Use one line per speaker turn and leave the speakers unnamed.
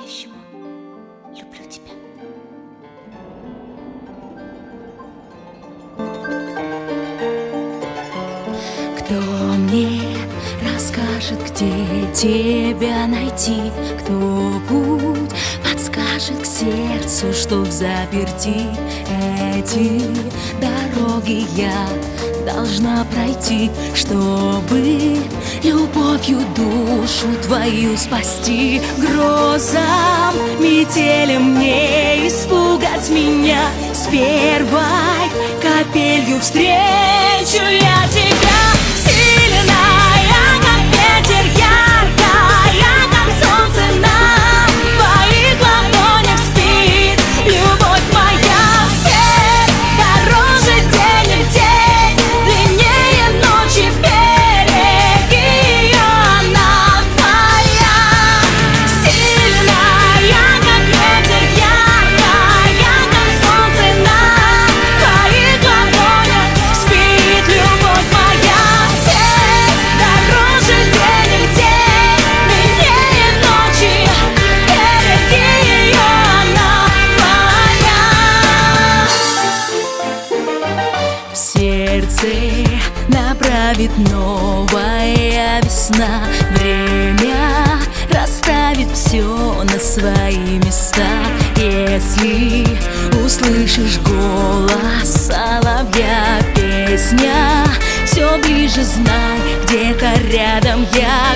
по-настоящему люблю тебя. Кто мне расскажет, где тебя найти? Кто путь подскажет к сердцу, что в заперти? Эти дороги я должна пройти, чтобы любовью душу твою спасти. Грозам, метелям не испугать меня. С первой капелью встречу я тебя. Сильная, как ветер, яркая, как солнце на твоих ладонях спит. Любовь моя, свет дороже денег, день длиннее ночи. Береги ее, она твоя. Сильная, как ветер, яркая, как солнце на твоих ладонях спит. Любовь моя, свет дороже денег, день длиннее ночи. Береги ее, она твоя. В сердце направит новая весна. Время расставит все на свои места. Если услышишь голос соловья, песня все ближе, знай, где-то рядом я.